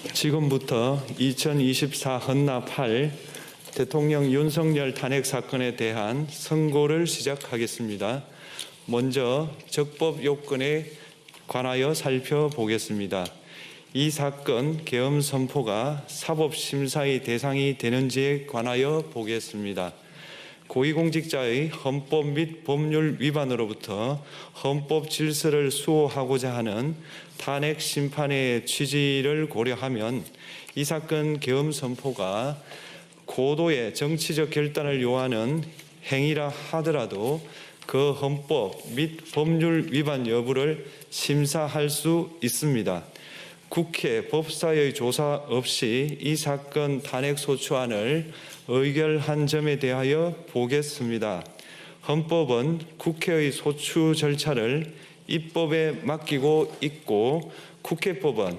지금부터 2024 헌납 8 대통령 윤석열 탄핵 사건에 대한 선고를 시작하겠습니다. 먼저 적법 요건에 관하여 살펴보겠습니다. 이 사건 계엄 선포가 사법심사의 대상이 되는지에 관하여 보겠습니다. 고위공직자의 헌법 및 법률 위반으로부터 헌법 질서를 수호하고자 하는 탄핵 심판의 취지를 고려하면 이 사건 계엄 선포가 고도의 정치적 결단을 요하는 행위라 하더라도 그 헌법 및 법률 위반 여부를 심사할 수 있습니다. 국회 법사의 조사 없이 이 사건 탄핵소추안을 의결한 점에 대하여 보겠습니다. 헌법은 국회의 소추 절차를 입법에 맡기고 있고 국회법은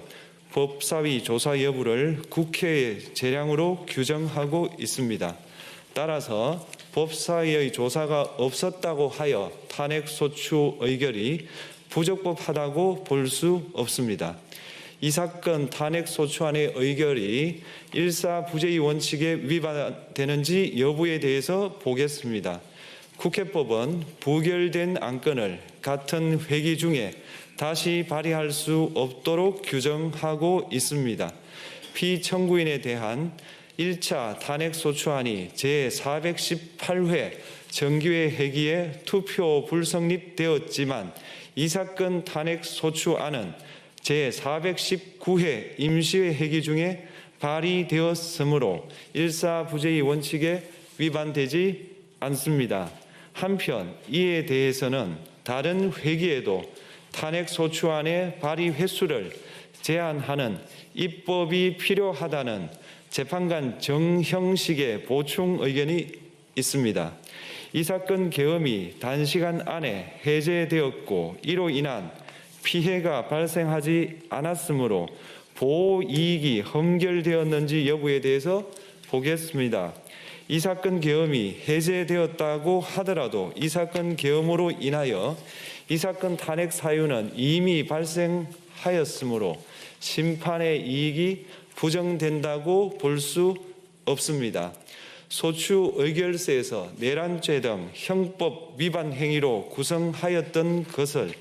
법사위 조사 여부를 국회의 재량으로 규정하고 있습니다. 따라서 법사위의 조사가 없었다고 하여 탄핵소추 의결이 부적법하다고 볼 수 없습니다. 이 사건 탄핵소추안의 의결이 일사부재의 원칙에 위반되는지 여부에 대해서 보겠습니다. 국회법은 부결된 안건을 같은 회기 중에 다시 발의할 수 없도록 규정하고 있습니다. 피청구인에 대한 1차 탄핵소추안이 제418회 정기회 회기에 투표 불성립되었지만 이 사건 탄핵소추안은 제419회 임시회 회기 중에 발의되었으므로 일사부재의 원칙에 위반되지 않습니다. 한편 이에 대해서는 다른 회기에도 탄핵소추안의 발의 횟수를 제한하는 입법이 필요하다는 재판관 정형식의 보충 의견이 있습니다. 이 사건 계엄이 단시간 안에 해제되었고 이로 인한 피해가 발생하지 않았으므로 보호이익이 험결되었는지 여부에 대해서 보겠습니다. 이 사건 계엄이 해제되었다고 하더라도 이 사건 계엄으로 인하여 이 사건 탄핵 사유는 이미 발생하였으므로 심판의 이익이 부정된다고 볼 수 없습니다. 소추 의결서에서 내란죄 등 형법 위반 행위로 구성하였던 것을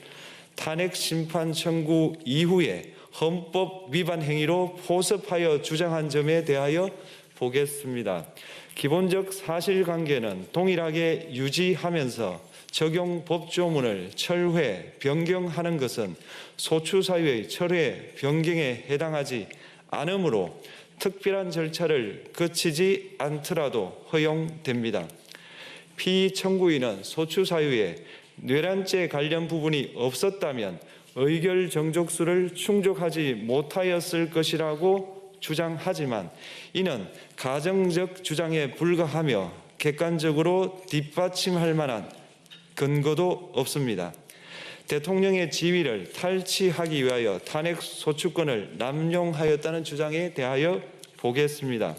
탄핵 심판 청구 이후에 헌법 위반 행위로 포섭하여 주장한 점에 대하여 보겠습니다. 기본적 사실관계는 동일하게 유지하면서 적용 법조문을 철회, 변경하는 것은 소추 사유의 철회, 변경에 해당하지 않으므로 특별한 절차를 거치지 않더라도 허용됩니다. 피청구인은 소추 사유에 내란죄 관련 부분이 없었다면 의결 정족수를 충족하지 못하였을 것이라고 주장하지만 이는 가정적 주장에 불과하며 객관적으로 뒷받침할 만한 근거도 없습니다. 대통령의 지위를 탈취하기 위하여 탄핵소추권을 남용하였다는 주장에 대하여 보겠습니다.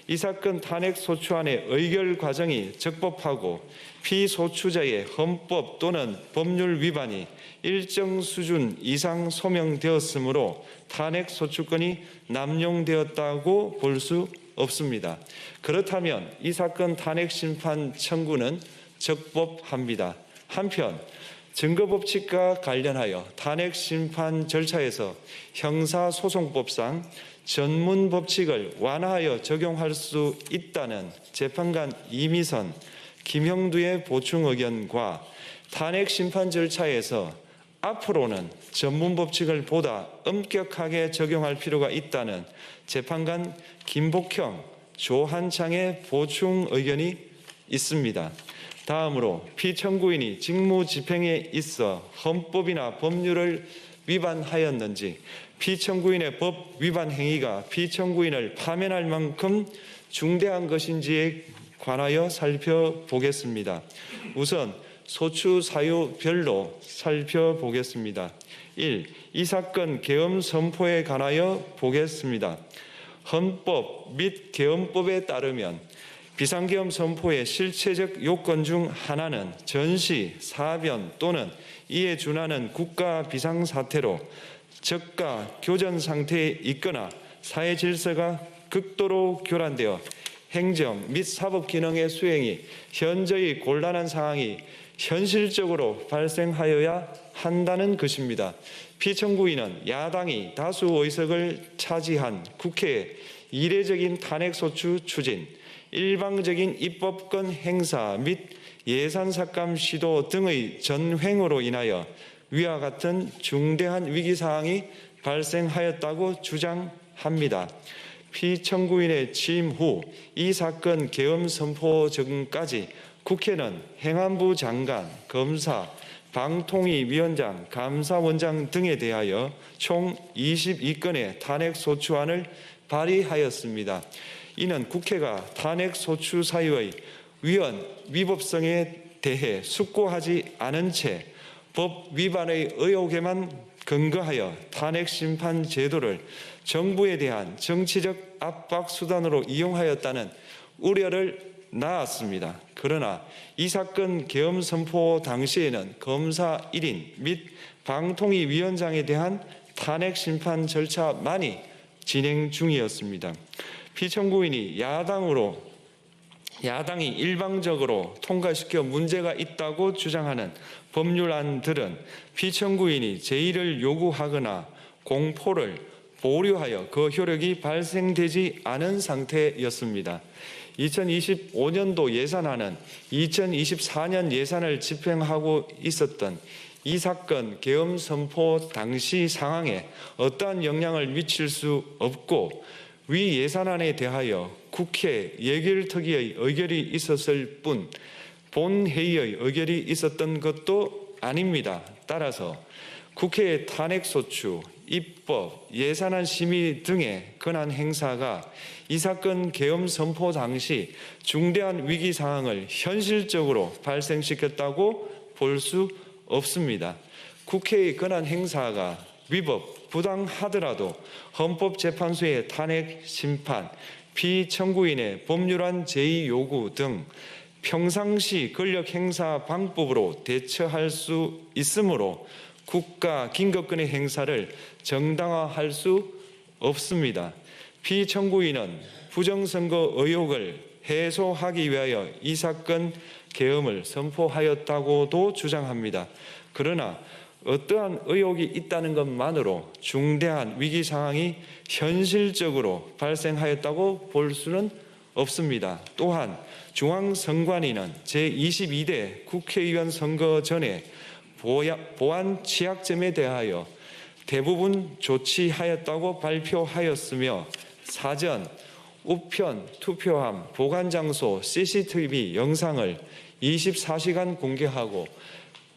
이 사건 탄핵소추안의 의결 과정이 적법하고 피소추자의 헌법 또는 법률 위반이 일정 수준 이상 소명되었으므로 탄핵소추권이 남용되었다고 볼 수 없습니다. 그렇다면 이 사건 탄핵심판 청구는 적법합니다. 한편 증거법칙과 관련하여 탄핵심판 절차에서 형사소송법상 전문법칙을 완화하여 적용할 수 있다는 재판관 이미선, 김형두의 보충 의견과 탄핵심판 절차에서 앞으로는 전문법칙을 보다 엄격하게 적용할 필요가 있다는 재판관 김복형, 조한창의 보충 의견이 있습니다. 다음으로 피청구인이 직무집행에 있어 헌법이나 법률을 위반하였는지 피청구인의 법 위반 행위가 피청구인을 파면할 만큼 중대한 것인지에 관하여 살펴보겠습니다. 우선 소추 사유별로 살펴보겠습니다. 1. 이 사건 계엄 선포에 관하여 보겠습니다. 헌법 및 계엄법에 따르면 비상계엄 선포의 실체적 요건 중 하나는 전시, 사변 또는 이에 준하는 국가 비상사태로 저가 교전 상태에 있거나 사회 질서가 극도로 교란되어 행정 및 사법 기능의 수행이 현저히 곤란한 상황이 현실적으로 발생하여야 한다는 것입니다. 피청구인은 야당이 다수 의석을 차지한 국회의 이례적인 탄핵소추 추진, 일방적인 입법권 행사 및 예산 삭감 시도 등의 전횡으로 인하여 위와 같은 중대한 위기사항이 발생하였다고 주장합니다. 피청구인의 취임 후 이 사건 계엄 선포 전까지 국회는 행안부 장관, 검사, 방통위위원장, 감사원장 등에 대하여 총 22건의 탄핵소추안을 발의하였습니다. 이는 국회가 탄핵소추 사유의 위헌위법성에 대해 숙고하지 않은 채 법 위반의 의혹에만 근거하여 탄핵심판 제도를 정부에 대한 정치적 압박 수단으로 이용하였다는 우려를 낳았습니다. 그러나 이 사건 계엄 선포 당시에는 검사 1인 및 방통위위원장에 대한 탄핵 심판 절차만이 진행 중이었습니다. 피청구인이 야당이 일방적으로 통과시켜 문제가 있다고 주장하는 법률안들은 피청구인이 제의를 요구하거나 공포를 보류하여 그 효력이 발생되지 않은 상태였습니다. 2025년도 예산안은 2024년 예산을 집행하고 있었던 이 사건 계엄 선포 당시 상황에 어떠한 영향을 미칠 수 없고 위 예산안에 대하여 국회 예결특위의 의결이 있었을 뿐 본회의의 의결이 있었던 것도 아닙니다. 따라서 국회의 탄핵소추, 입법, 예산안 심의 등의 권한 행사가 이 사건 계엄 선포 당시 중대한 위기 상황을 현실적으로 발생시켰다고 볼 수 없습니다. 국회의 권한 행사가 위법, 부당하더라도 헌법재판소의 탄핵 심판, 피청구인의 법률안 제의 요구 등 평상시 권력 행사 방법으로 대처할 수 있으므로 국가 긴급권의 행사를 정당화할 수 없습니다. 피청구인은 부정선거 의혹을 해소하기 위하여 이 사건 계엄을 선포하였다고도 주장합니다. 그러나 어떠한 의혹이 있다는 것만으로 중대한 위기 상황이 현실적으로 발생하였다고 볼 수는 없습니다. 또한 중앙선관위는 제22대 국회의원 선거 전에 보안 취약점에 대하여 대부분 조치하였다고 발표하였으며 사전, 우편, 투표함, 보관장소, CCTV 영상을 24시간 공개하고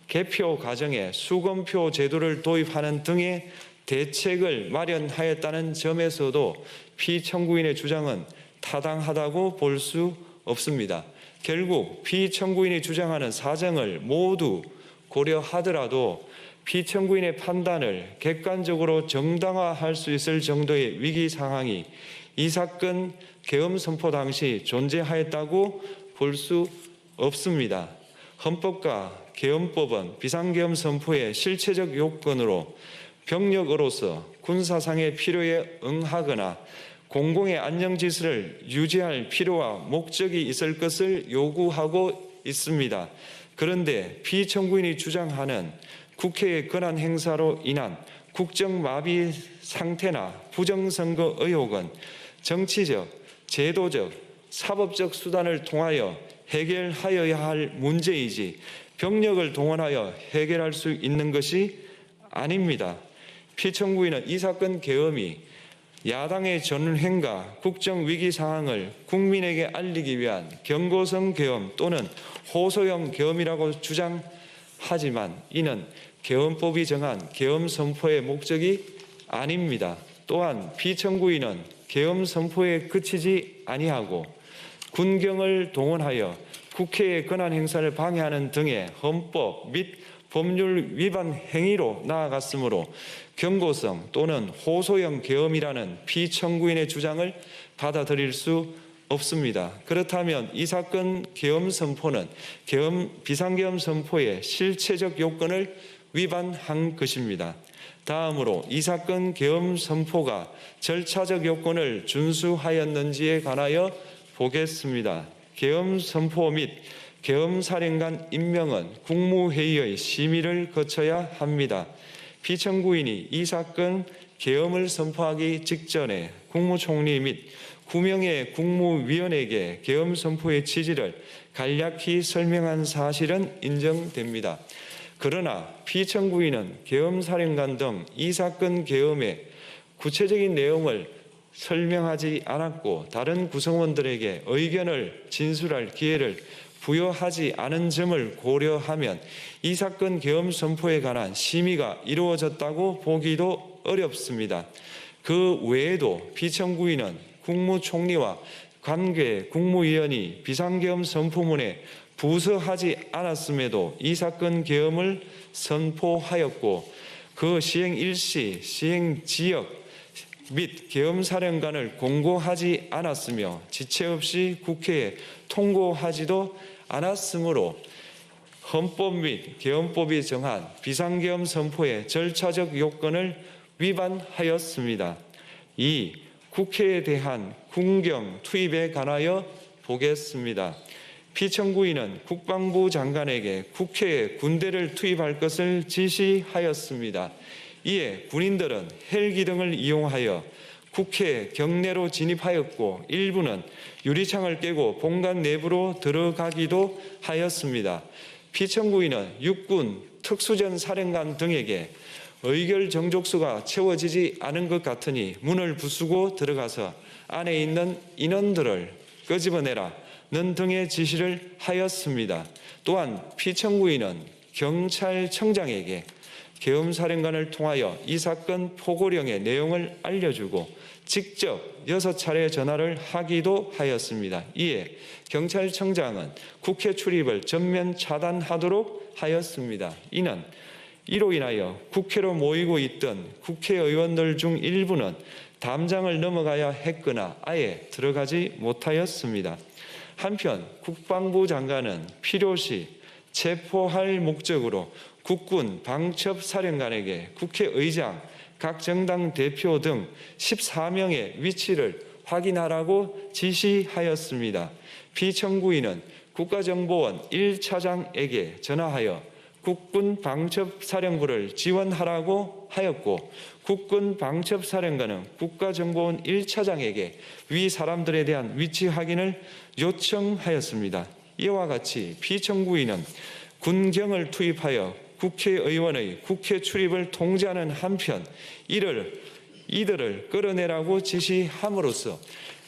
개표 과정에 수검표 제도를 도입하는 등의 대책을 마련하였다는 점에서도 피청구인의 주장은 타당하다고 볼 수 없습니다. 결국 피청구인이 주장하는 사정을 모두 고려하더라도 피청구인의 판단을 객관적으로 정당화할 수 있을 정도의 위기 상황이 이 사건 계엄 선포 당시 존재하였다고 볼 수 없습니다. 헌법과 계엄법은 비상계엄 선포의 실체적 요건으로 병력으로서 군사상의 필요에 응하거나 공공의 안정질서를 유지할 필요와 목적이 있을 것을 요구하고 있습니다. 그런데 피청구인이 주장하는 국회의 권한 행사로 인한 국정마비 상태나 부정선거 의혹은 정치적, 제도적, 사법적 수단을 통하여 해결하여야 할 문제이지 병력을 동원하여 해결할 수 있는 것이 아닙니다. 피청구인은 이 사건 계엄이 야당의 전횡과 국정위기 상황을 국민에게 알리기 위한 경고성 계엄 또는 호소형 계엄이라고 주장하지만 이는 계엄법이 정한 계엄 선포의 목적이 아닙니다. 또한 피청구인은 계엄 선포에 그치지 아니하고 군경을 동원하여 국회의 권한 행사를 방해하는 등의 헌법 및 법률 위반 행위로 나아갔으므로 경고성 또는 호소형 계엄이라는 피청구인의 주장을 받아들일 수 없습니다. 그렇다면 이 사건 계엄 선포는 비상계엄 선포의 실체적 요건을 위반한 것입니다. 다음으로 이 사건 계엄 선포가 절차적 요건을 준수하였는지에 관하여 보겠습니다. 계엄 선포 및 계엄 사령관 임명은 국무회의의 심의를 거쳐야 합니다. 피청구인이 이 사건 계엄을 선포하기 직전에 국무총리 및 9명의 국무위원에게 계엄 선포의 취지를 간략히 설명한 사실은 인정됩니다. 그러나 피청구인은 계엄사령관 등 이 사건 계엄의 구체적인 내용을 설명하지 않았고 다른 구성원들에게 의견을 진술할 기회를 부여하지 않은 점을 고려하면 이 사건 계엄 선포에 관한 심의가 이루어졌다고 보기도 어렵습니다. 그 외에도 피청구인은 국무총리와 관계 국무위원이 비상계엄 선포문에 부서하지 않았음에도 이 사건 계엄을 선포하였고 그 시행 일시, 시행 지역 및 계엄사령관을 공고하지 않았으며 지체 없이 국회에 통고하지도 않았으므로 헌법 및 계엄법이 정한 비상계엄 선포의 절차적 요건을 위반하였습니다. 2. 국회에 대한 군경 투입에 관하여 보겠습니다. 피청구인은 국방부 장관에게 국회에 군대를 투입할 것을 지시하였습니다. 이에 군인들은 헬기 등을 이용하여 국회 경내로 진입하였고 일부는 유리창을 깨고 본관 내부로 들어가기도 하였습니다. 피청구인은 육군 특수전 사령관 등에게 의결 정족수가 채워지지 않은 것 같으니 문을 부수고 들어가서 안에 있는 인원들을 끄집어내라 는 등의 지시를 하였습니다. 또한 피청구인은 경찰청장에게 계엄사령관을 통하여 이 사건 포고령의 내용을 알려주고 직접 6차례 전화를 하기도 하였습니다. 이에 경찰청장은 국회 출입을 전면 차단하도록 하였습니다. 이로 인하여 국회로 모이고 있던 국회의원들 중 일부는 담장을 넘어가야 했거나 아예 들어가지 못하였습니다. 한편 국방부 장관은 필요시 체포할 목적으로 국군 방첩사령관에게 국회의장, 각 정당 대표 등 14명의 위치를 확인하라고 지시하였습니다. 피청구인은 국가정보원 1차장에게 전화하여 국군 방첩사령부를 지원하라고 하였고 국군 방첩사령관은 국가정보원 1차장에게 위 사람들에 대한 위치 확인을 요청하였습니다. 이와 같이 피청구인은 군경을 투입하여 국회의원의 국회 출입을 통제하는 한편 이들을 끌어내라고 지시함으로써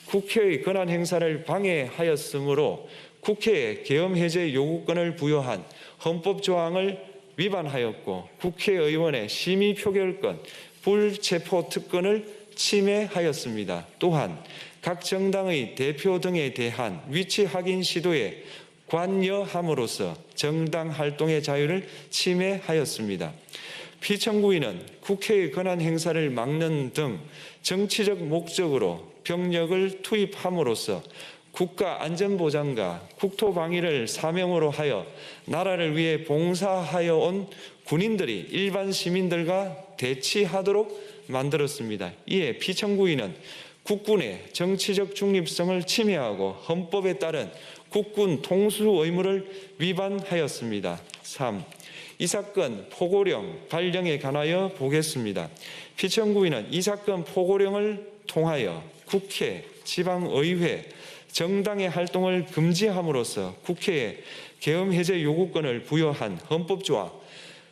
국회의 권한 행사를 방해하였으므로 국회에 계엄 해제 요구권을 부여한 헌법 조항을 위반하였고 국회의원의 심의 표결권, 불체포 특권을 침해하였습니다. 또한 각 정당의 대표 등에 대한 위치 확인 시도에 관여함으로써 정당 활동의 자유를 침해하였습니다. 피청구인은 국회의 권한 행사를 막는 등 정치적 목적으로 병력을 투입함으로써 국가안전보장과 국토방위를 사명으로 하여 나라를 위해 봉사하여 온 군인들이 일반 시민들과 대치하도록 만들었습니다. 이에 피청구인은 국군의 정치적 중립성을 침해하고 헌법에 따른 국군 통수 의무를 위반하였습니다. 3. 이 사건 포고령 발령에 관하여 보겠습니다. 피청구인은 이 사건 포고령을 통하여 국회, 지방의회, 정당의 활동을 금지함으로써 국회에 계엄 해제 요구권을 부여한 헌법조항,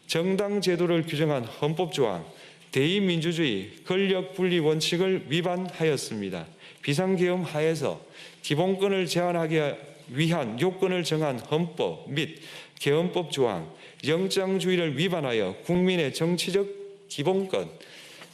정당 제도를 규정한 헌법조항, 대의민주주의 권력분리 원칙을 위반하였습니다. 비상계엄 하에서 기본권을 제한하기 위한 요건을 정한 헌법 및 계엄법 조항, 영장주의를 위반하여 국민의 정치적 기본권,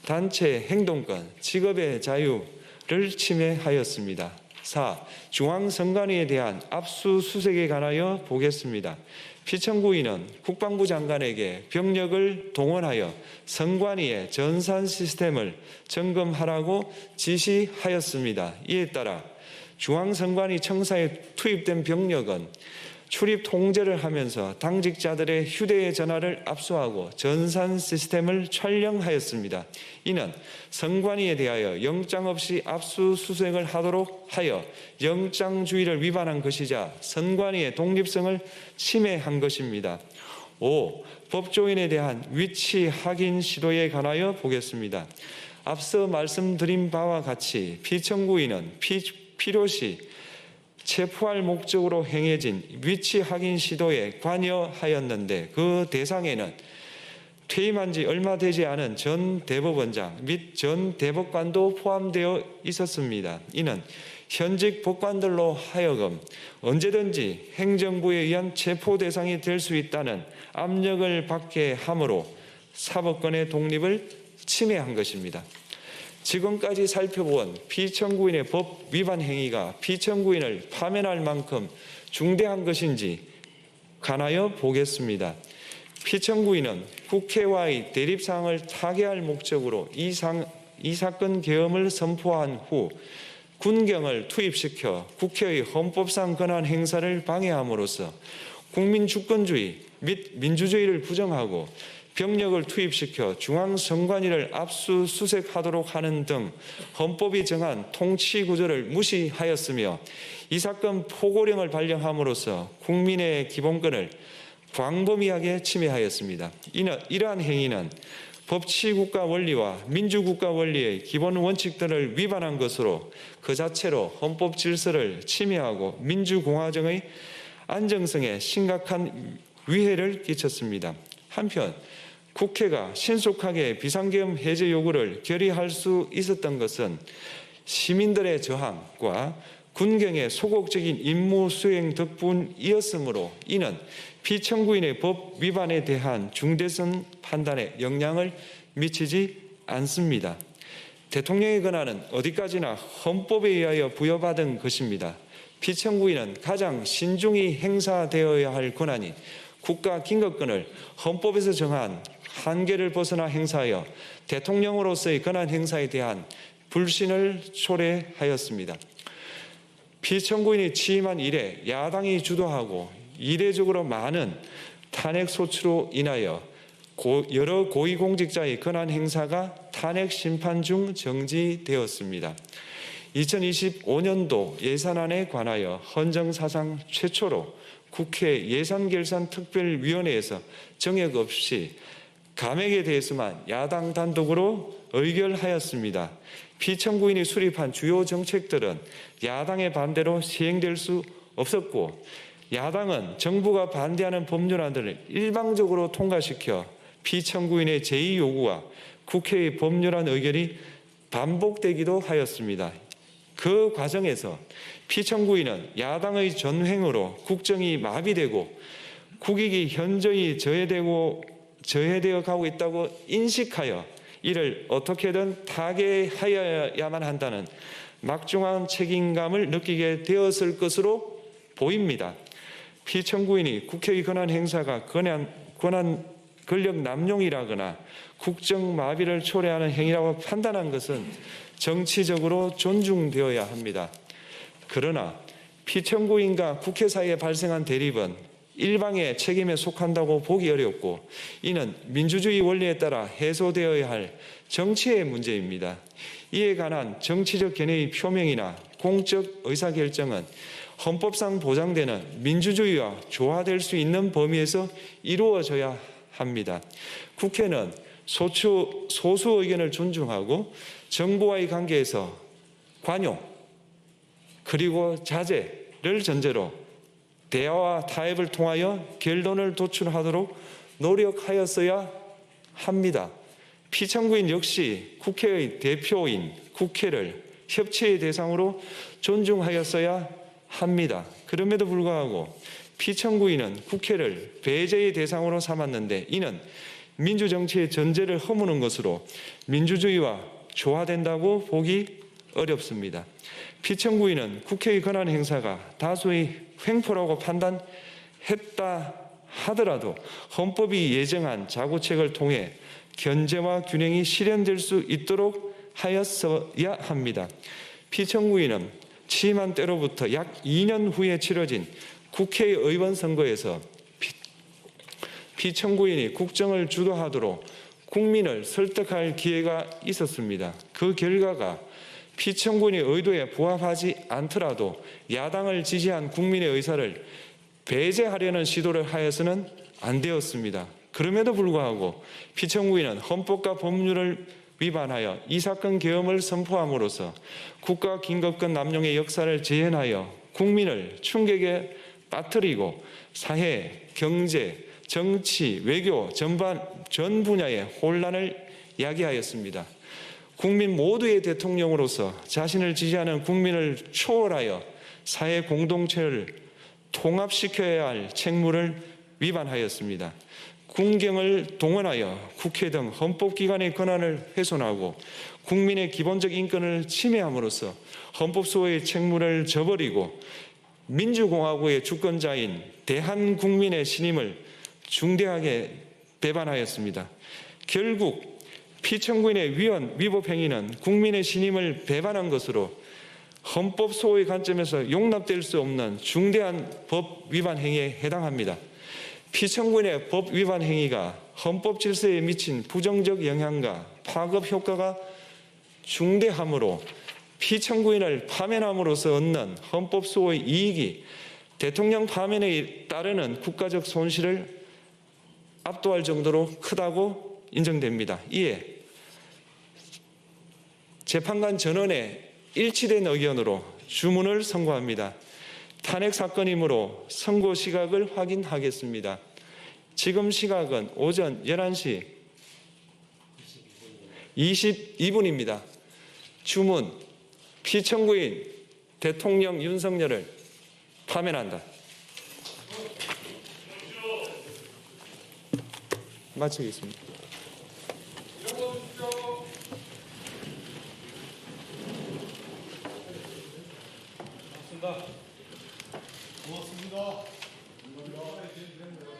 단체 행동권, 직업의 자유를 침해하였습니다. 4. 중앙선관위에 대한 압수수색에 관하여 보겠습니다. 피청구인은 국방부 장관에게 병력을 동원하여 선관위의 전산 시스템을 점검하라고 지시하였습니다. 이에 따라 중앙선관위 청사에 투입된 병력은 출입 통제를 하면서 당직자들의 휴대전화를 압수하고 전산 시스템을 촬영하였습니다. 이는 선관위에 대하여 영장 없이 압수수색을 하도록 하여 영장주의를 위반한 것이자 선관위의 독립성을 침해한 것입니다. 5. 법조인에 대한 위치 확인 시도에 관하여 보겠습니다. 앞서 말씀드린 바와 같이 피청구인은 필요시 체포할 목적으로 행해진 위치 확인 시도에 관여하였는데 그 대상에는 퇴임한 지 얼마 되지 않은 전 대법원장 및 전 대법관도 포함되어 있었습니다. 이는 현직 법관들로 하여금 언제든지 행정부에 의한 체포 대상이 될 수 있다는 압력을 받게 함으로 사법권의 독립을 침해한 것입니다. 지금까지 살펴본 피청구인의 법 위반 행위가 피청구인을 파면할 만큼 중대한 것인지 관하여 보겠습니다. 피청구인은 국회와의 대립사항을 타개할 목적으로 이 사건 계엄을 선포한 후 군경을 투입시켜 국회의 헌법상 권한 행사를 방해함으로써 국민 주권주의 및 민주주의를 부정하고 병력을 투입시켜 중앙선관위를 압수수색하도록 하는 등 헌법이 정한 통치구조를 무시하였으며 이 사건 포고령을 발령함으로써 국민의 기본권을 광범위하게 침해하였습니다. 이러한 행위는 법치국가 원리와 민주국가 원리의 기본 원칙들을 위반한 것으로 그 자체로 헌법 질서를 침해하고 민주공화정의 안정성에 심각한 위해를 끼쳤습니다. 한편 국회가 신속하게 비상계엄 해제 요구를 결의할 수 있었던 것은 시민들의 저항과 군경의 소극적인 임무 수행 덕분이었으므로 이는 피청구인의 법 위반에 대한 중대성 판단에 영향을 미치지 않습니다. 대통령의 권한은 어디까지나 헌법에 의하여 부여받은 것입니다. 피청구인은 가장 신중히 행사되어야 할 권한이 국가 긴급권을 헌법에서 정한 한계를 벗어나 행사하여 대통령으로서의 권한 행사에 대한 불신을 초래하였습니다. 피청구인이 취임한 이래 야당이 주도하고 이례적으로 많은 탄핵 소추로 인하여 여러 고위공직자의 권한 행사가 탄핵 심판 중 정지되었습니다. 2025년도 예산안에 관하여 헌정사상 최초로 국회 예산결산특별위원회에서 정액 없이 감액에 대해서만 야당 단독으로 의결하였습니다. 피청구인이 수립한 주요 정책들은 야당의 반대로 시행될 수 없었고 야당은 정부가 반대하는 법률안들을 일방적으로 통과시켜 피청구인의 제의 요구와 국회의 법률안 의결이 반복되기도 하였습니다. 그 과정에서 피청구인은 야당의 전횡으로 국정이 마비되고 국익이 현저히 저해되어 가고 있다고 인식하여 이를 어떻게든 타개하여야만 한다는 막중한 책임감을 느끼게 되었을 것으로 보입니다. 피청구인이 국회의 권한 행사가 권력 남용이라거나 국정 마비를 초래하는 행위라고 판단한 것은 정치적으로 존중되어야 합니다. 그러나 피청구인과 국회 사이에 발생한 대립은 일방의 책임에 속한다고 보기 어렵고 이는 민주주의 원리에 따라 해소되어야 할 정치의 문제입니다. 이에 관한 정치적 견해의 표명이나 공적 의사결정은 헌법상 보장되는 민주주의와 조화될 수 있는 범위에서 이루어져야 합니다. 국회는 소수 의견을 존중하고 정부와의 관계에서 관용 그리고 자제를 전제로 대화와 타협을 통하여 결론을 도출하도록 노력하였어야 합니다. 피청구인 역시 국회의 대표인 국회를 협치의 대상으로 존중하였어야 합니다. 그럼에도 불구하고 피청구인은 국회를 배제의 대상으로 삼았는데 이는 민주정치의 전제를 허무는 것으로 민주주의와 조화된다고 보기 어렵습니다. 피청구인은 국회의 권한 행사가 다수의 횡포라고 판단했다 하더라도 헌법이 예정한 자구책을 통해 견제와 균형이 실현될 수 있도록 하였어야 합니다. 피청구인은 취임한 때로부터 약 2년 후에 치러진 국회의원 선거에서 피청구인이 국정을 주도하도록 국민을 설득할 기회가 있었습니다. 그 결과가 피청구인의 의도에 부합하지 않더라도 야당을 지지한 국민의 의사를 배제하려는 시도를 하여서는 안 되었습니다. 그럼에도 불구하고 피청구인은 헌법과 법률을 위반하여 이 사건 계엄을 선포함으로써 국가긴급권 남용의 역사를 재현하여 국민을 충격에 빠뜨리고 사회, 경제, 정치, 외교 전 분야의 혼란을 야기하였습니다. 국민 모두의 대통령으로서 자신을 지지하는 국민을 초월하여 사회 공동체를 통합시켜야 할 책무를 위반하였습니다. 군경을 동원하여 국회 등 헌법기관의 권한을 훼손하고 국민의 기본적 인권을 침해함으로써 헌법소의 책무를 저버리고 민주공화국의 주권자인 대한국민의 신임을 중대하게 배반하였습니다. 결국 피청구인의 위법 행위는 국민의 신임을 배반한 것으로 헌법 소의 관점에서 용납될 수 없는 중대한 법 위반 행위에 해당합니다. 피청구인의 법 위반 행위가 헌법 질서에 미친 부정적 영향과 파급 효과가 중대하므로 피청구인을 파면함으로써 얻는 헌법 소의 이익이 대통령 파면에 따르는 국가적 손실을 압도할 정도로 크다고 인정됩니다. 이에 재판관 전원의 일치된 의견으로 주문을 선고합니다. 탄핵 사건이므로 선고 시각을 확인하겠습니다. 지금 시각은 오전 11시 22분입니다. 주문, 피청구인 대통령 윤석열을 파면한다. 마치겠습니다. 고맙습니다.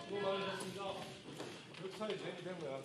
수고 많으셨습니다. 역사에 제기된 거야.